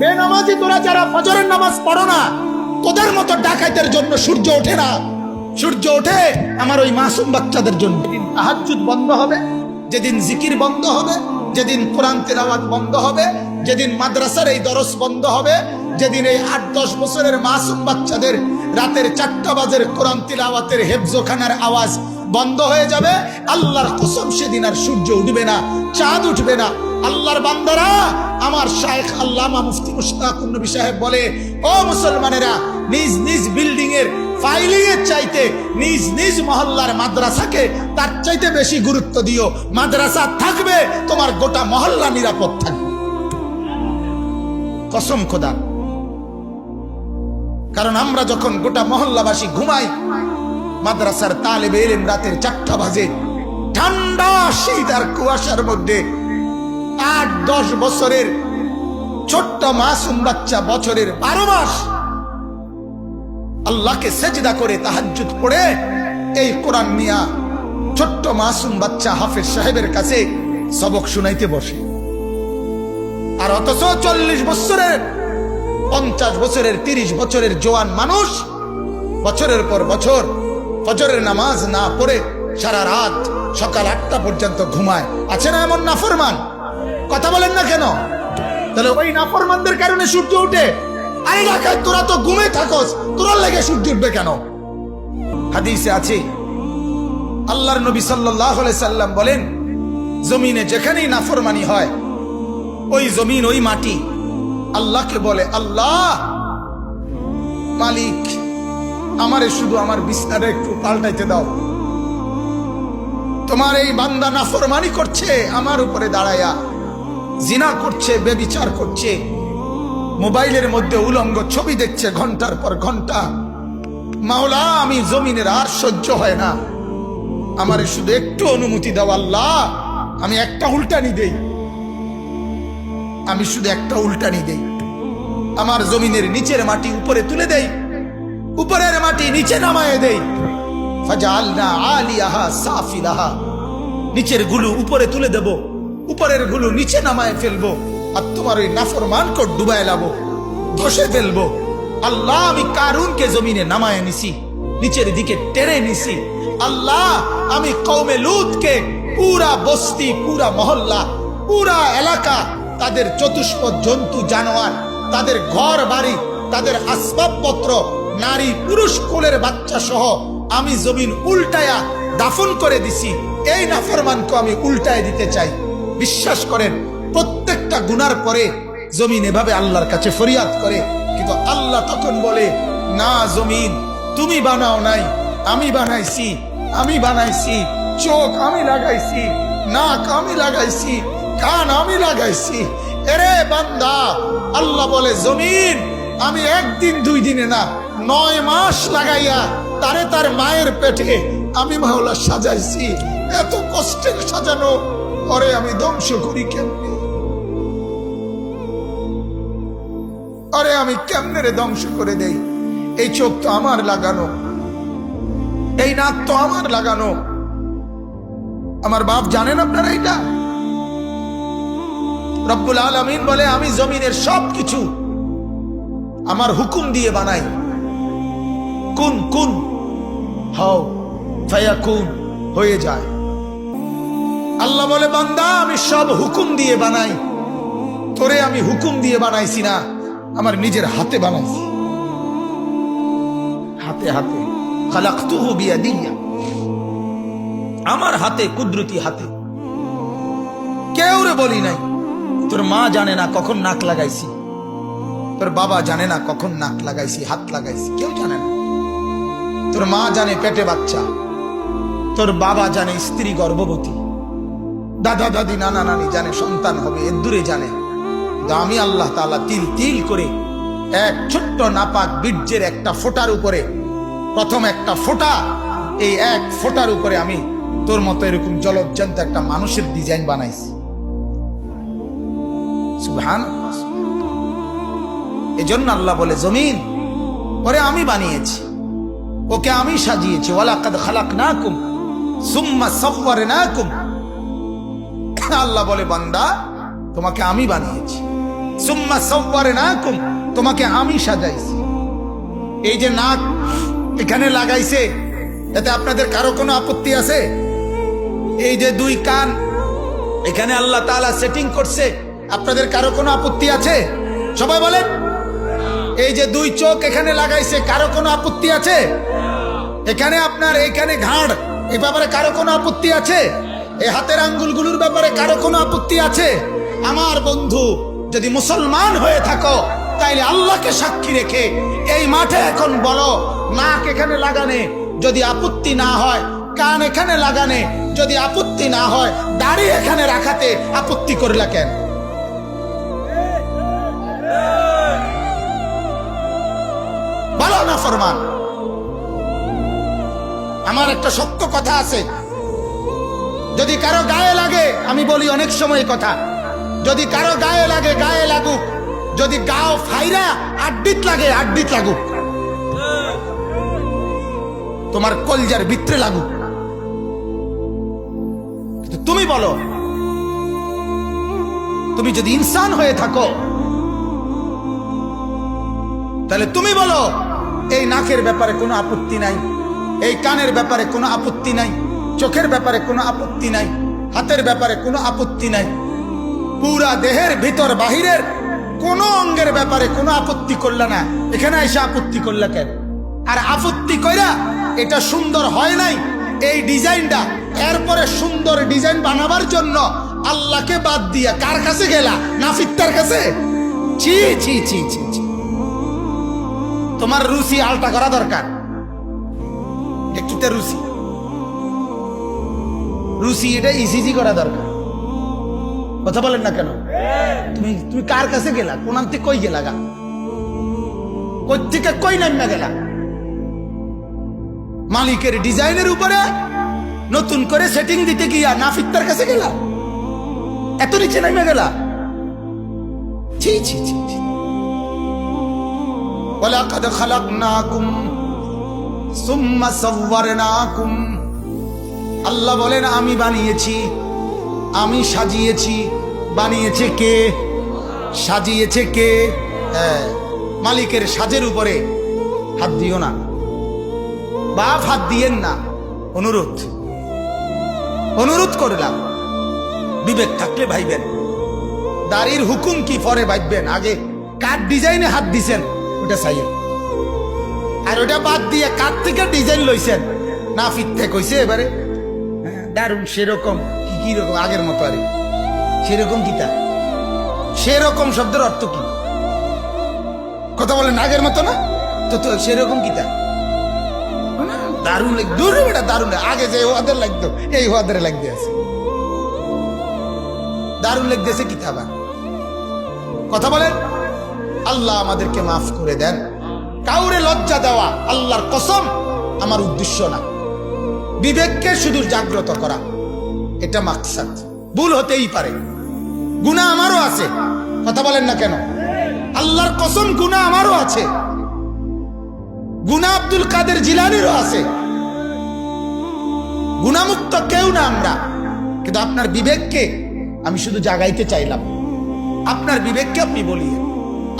বেনামাজি তোরা যারা ফজরের নামাজ পড়ো না, তোদের মতো ডাকাইতের জন্য সূর্য ওঠে না। সূর্য ওঠে আমার ওই মাসুম বাচ্চাদের জন্য। যেদিন তাহাজ্জুদ বন্ধ হবে, যেদিন জিকির বন্ধ হবে, যেদিন কোরআন তিলাওয়াত বন্ধ হবে, যেদিন মাদ্রাসার এই দরস বন্ধ হবে, যেদিন এই 8-10 বছরের মাসুম বাচ্চাদের রাতের 4টা বাজের কোরআন তিলাওয়াতের হেফজোখানার আওয়াজ বন্ধ হয়ে যাবে, আল্লাহর কসম সেদিন আর সূর্য উঠবে না, চাঁদ উঠবে না। আল্লাহর বান্দারা, আমার শায়েখ আল্লামা মুফতি মুশতাকুর নবী সাহেব বলে, ও মুসলমানেরা, নিজ নিজ বিল্ডিং এর ফাইলিং এর চাইতে নিজ নিজ মহল্লার মাদ্রাসাকে তার চাইতে বেশি গুরুত্ব দিও। মাদ্রাসা থাকবে, তোমার গোটা মহল্লা নিরাপদ থাকবে, কসম খোদা। কারণ আমরা যখন গোটা মহল্লাবাসী ঘুমাই, মাদ্রাসার তালেবে ইলম রাতের 4টা বাজে, ঠান্ডা শীত আর কুয়াশার মধ্যে 8-10 বছরের ছোট্ট মাসুম বাচ্চা বছরের 12 মাস আল্লাহকে সেজদা করে তাহাজ্জুদ পড়ে এই কোরআন নিয়া ছোট্ট মাসুম বাচ্চা হাফেজ সাহেবের কাছে সবক শুনাইতে বসে। আর অথচ 40 বছরের, 50 বছরের, 30 বছরের জোয়ান মানুষ বছরের পর বছর ফজরের নামাজ না পড়ে সারা রাত সকাল 8টা পর্যন্ত ঘুমায়। আছে না এমন নাফরমান? কথা বলেন না কেন? তাহলে ওই নাফরমানদের কারণে সূর্য উঠে। আরে রাখায় তোরা তো ঘুমে থাকস, তোরা লেগে সূর্য উঠবে কেন? হাদিসে আছে, আল্লাহর নবী সাল্লাল্লাহু আলাইহি সাল্লাম বলেন, জমিনে যেখানেই নাফরমানি হয়, ওই জমিন, ওই মাটি আল্লাহকে বলে, আল্লাহ মালিক, আমারে শুধু আমার বিছানাটা একটু পাল্টাইতে দাও। তোমার এই বান্দা নাফরমানি করছে, আমার উপরে দাঁড়ায়া জিনা করছে, বেবিচার করছে, মোবাইলের মধ্যে উলঙ্গ ছবি দেখছে ঘন্টার পর ঘন্টা। মাওলা, আমি জমিনের আর সহ্য হয় না, আমারে শুধু একটু অনুমতি দাও আল্লাহ, আমি একটা উল্টানি দেই, আমি শুধু একটা উল্টানি দেই। আমার জমিনের নিচের মাটি উপরে তুলে দেই, উপরের মাটি নিচে নামায়ে দেই। ফাজআলনা আলিয়াহা সাফিলাহা, নিচের গুলো উপরে তুলে দেব, উপরের গুলো নিচে নামায়ে ফেলবো, আর তোমার ওই নাফরমানকে ডুবায় লাবো, ধসে ফেলবো। আল্লাহ, আমি কারুনকে জমিনে নামায়ে নিছি, নিচের দিকে টেনে নিছি। আল্লাহ, আমি কওমে লূতকে পুরা বস্তি, পুরা মহল্লা, পুরা এলাকা, তাদের চতুষ্পদ জন্তু জানোয়ার, তাদের ঘর বাড়ি, তাদের আসবাবপত্র, নারী পুরুষ কোলের বাচ্চা সহ আমি জমিন উল্টায়া দাফন করে দিছি। এই নাফরমানকে আমি উল্টায় দিতে চাই। বিশ্বাস করেন, প্রত্যেকটা গুনার পরে জমিন এভাবে আল্লাহর কাছে ফরিয়াদ করে, কিন্তু আল্লাহ তখন বলে, না জমিন, তুমি বানাও নাই, আমি বানাইছি, আমি বানাইছি। চোখ আমি লাগাইছি, নাক আমি লাগাইছি, কান আমি লাগাইছি। এরে বান্দা, আল্লাহ বলে, জমিন আমি 1 দিন 2 দিনে না, 9 মাস লাগাইয়া তারে তার মায়ের পেটে আমি মাওলা সাজাইছি। এত কষ্টের সাজানো পরে আমি ধ্বংস করি কেমনে? আরে আমি কেমনে রে ধ্বংস করে দেই? এই চোখ তো আমার লাগানো, এই নাক তো আমার লাগানো। আমার বাপ জানেন আপনারা এটা? রব্বুল আলামিন বলে, আমি জমিনের সবকিছু আমার হুকুম দিয়ে বানাই। কুন কুন হও ফায়াকুন, হয়ে যায়। আল্লাহ বলে, বান্দা আমি সব হুকুম দিয়ে বানাই, তোরে আমি হুকুম দিয়ে বানাইছি না, আমার নিজের হাতে বানাইছি, হাতে হাতে। খালাকতুহু বিয়াদিয়া, আমার হাতে, কুদরতি হাতে। কেউ রে বলি নাই। তোর মা জানে না কখন নাক লাগাইছি, তোর বাবা জানে না কখন নাক লাগাইছি, হাত লাগাইছি, কেউ জানে না। তোর মা জানে পেটে বাচ্চা, তোর বাবা জানে স্ত্রী গর্ভবতী, দাদা দাদি নানা নানি জানে সন্তান হবে, এর দূরে জানে। আমি আল্লাহ তাআলা তিল তিল করে এক ছোট্ট নাপাক বীর্যের একটা ফোঁটার উপরে, প্রথম একটা ফোঁটা, এই এক ফোঁটার উপরে আমি তোর মতো এরকম জলজ্জান্ত একটা মানুষের ডিজাইন বানাইছি। সুবহানাল্লাহ। এজন্য আল্লাহ বলে, জমিন ওরে আমি বানিয়েছি, ওকে আমি সাজিয়েছি। ওয়ালাকাদ খালাকনাকুম সুম্মা সাওয়ারনাকুম। আল্লাহ বলে, বান্দা তোমাকে আমি বানিয়েছি, সুম্মা সাওয়ারনাকুম, তোমাকে আমি সাজাইছি। এই যে নাক এখানে লাগাইছে, এতে আপনাদের কারো কোনো আপত্তি আছে? এই যে দুই কান এখানে আল্লাহ তাআলা সেটিং করছে, আপনাদের কারো কোনো আপত্তি আছে? সবাই বলেন। এই যে দুই চোখ এখানে লাগাইছে, কারো কোনো আপত্তি আছে? এখানে আপনার এখানে ঘাড়, এই ব্যাপারে কারো কোনো আপত্তি আছে? এই হাতের আঙ্গুলগুলোর ব্যাপারে কারো কোনো আপত্তি আছে? আমার বন্ধু, যদি মুসলমান হয়ে থাকো তাইলে আল্লাহকে সাক্ষী রেখে এই মাঠে এখন বলো, নাক এখানে লাগানে যদি আপত্তি না হয়, কান এখানে লাগানে যদি আপত্তি না হয়, দাড়ি এখানে রাখাতে আপত্তি করলা কেন? বলো না ফরমান। আমার একটা শক্ত কথা আছে, যদি কারো গায়ে লাগে, আমি বলি অনেক সময় কথা, যদি কারো গায়ে লাগে গায়ে লাগুক, যদি গাও ফাইরা আড্ডিত লাগে আড্ডিত লাগুক, তোমার কলজার ভিতরে লাগুক, কিন্তু তুমি বলো, তুমি যদি ইনসান হয়ে থাকো তাহলে তুমি বলো, এই নাকের ব্যাপারে কোনো আপত্তি নাই, এই কানের ব্যাপারে কোনো আপত্তি নাই, চোখের ব্যাপারে কোনো আপত্তি নাই, হাতের ব্যাপারে কোনো আপত্তি নাই, পুরা দেহের ভিতর বাহিরের কোন অঙ্গের ব্যাপারে কোনো আপত্তি করলা না, এখানে এসে আপত্তি করলা কেন? আর আপত্তি কইরা এটা সুন্দর হয় নাই, এই ডিজাইনটা, এরপরে সুন্দর ডিজাইন বানাবার জন্য আল্লাহকে বাদ দিয়া কার কাছে গেলা? নাফিত্তার কাছে? ছি ছি ছি ছি ছি। তোমার রুচি আলটা করা দরকার। কিতা রুচি? রুচি এটা ইসিজি করা দরকার। কথা বলেন না কেন? তুমি তুমি কার কাছে গেলা? কোন থেকে কই গেলা? গা কই থেকে কই নামা গেলা? মালিকের ডিজাইনের উপরে নতুন করে সেটিং দিতে গিয়া নাফিত্তার কাছে গেলা? এত নিচে নামা গেলা? ছি ছি ছি ছি। ওয়ালাকাদ খালাকনাকুম সুম্মা সাওয়ারনাকুম। আল্লাহ বলেন, আমি বানিয়েছি, আমি সাজিয়েছি। বানিয়েছে কে? সাজিয়েছে কে? মালিকের সাজের উপরে হাত দিও না, বাপ হাত দিয়েন না। অনুরোধ অনুরোধ করলাম, বিবেক থাকলে ভাইবেন। দাড়ির হুকুম কি পরে ভাববেন, আগে কার ডিজাইনে হাত দিছেন ওটা চাইয়েন, আর ওটা বাদ দিয়ে কার থেকে ডিজাইন লইছেন না ফিরতে কইছে এবারে দারুণ সেরকম কি রকম আগের মতো, আরে সেরকম কিতা? সেরকম শব্দের অর্থ কি? কথা বলেন, আগের মতো না তো, তো সেরকম কিতা? দারুণ দূর বেটা, দারুণ। আগে যে ওদের লাগতো এই ওদের লাগতে আছে, দারুণ লাগতেছে কিতাবা। কথা বলেন। আল্লাহ আমাদেরকে মাফ করে দেন। কাউরে লজ্জা দেওয়া আল্লাহর কসম আমার উদ্দেশ্য না, বিবেককে শুধু জাগ্রত করা, এটা মাকসাদ। ভুল হতেই পারে, গুনাহ আমারও আছে। কথা বলেন না কেন? আল্লাহর কসম গুনাহ আমারও আছে, গুনাহ আব্দুল কাদের জিলানীরও আছে। গুনাহমুক্ত কেউ না আমরা, কিন্তু আপনার বিবেককে আমি শুধু জাগাইতে চাইলাম। আপনার বিবেককে আপনি বলিয়ে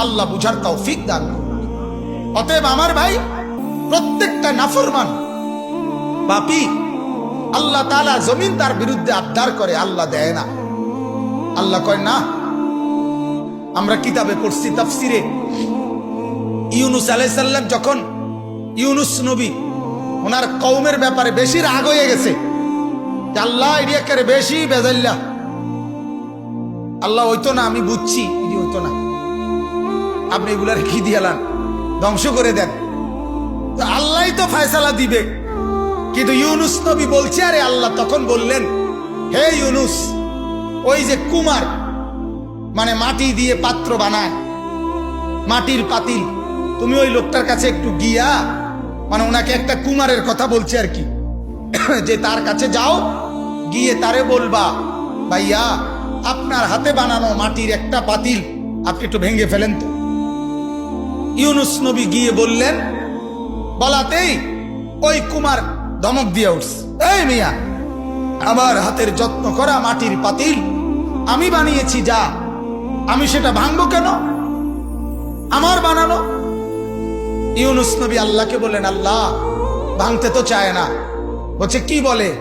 আল্লাহ বুঝার তৌফিক দান করুন। অতএব আমার ভাই, প্রত্যেকটা নাফরমান পাপী আল্লাহ তাআলা জমিন তার বিরুদ্ধে আবদার করে, আল্লাহ দেয় না। আল্লাহ কয় না। আমরা কিতাবে পড়ছি তাফসিরে, ইউনুস আলাইহিস সালাম যখন ইউনুস নবী ওনার কওমের ব্যাপারে বেশি রাগ হয়ে গেছে, আল্লাহ এরিয়াকে বেশি বেজাল্লা, আল্লাহ হইতো না, আমি বুঝছি এটি হইতো না, আপনি এগুলার কি দিয়ালান, ধ্বংস করে দেন। তো আল্লাহ তো ফয়সালা দিবে। কিন্তু ইউনুস নবী বলছে, আরে আল্লাহ তখন বললেন, হে ইউনুস, ওই যে কুমার, মানে মাটি দিয়ে পাত্র বানায়, মাটির পাতিল, তুমি ওই লোকটার কাছে একটু গিয়া, মানে ওনাকে একটা কুমারের কথা বলছে আর কি, যে তার কাছে যাও, গিয়ে তারে বলবা, ভাইয়া আপনার হাতে বানানো মাটির একটা পাতিল আপনি একটু ভেঙে ফেলেন তো। ইউনুস নবী গিয়ে বললেন, বলাতেই ওই কুমার ধমক দিয়ে উঠছে, এই মিয়া, আমার হাতের যত্ন করা মাটির পাতিল আমি বানিয়েছি, যা আমি সেটা ভাঙবো কেন? আমার বানানো। ইউনুস নবী আল্লাহকে বললেন, আল্লাহ ভাঙতে তো চায় না। বলছে কি বলে?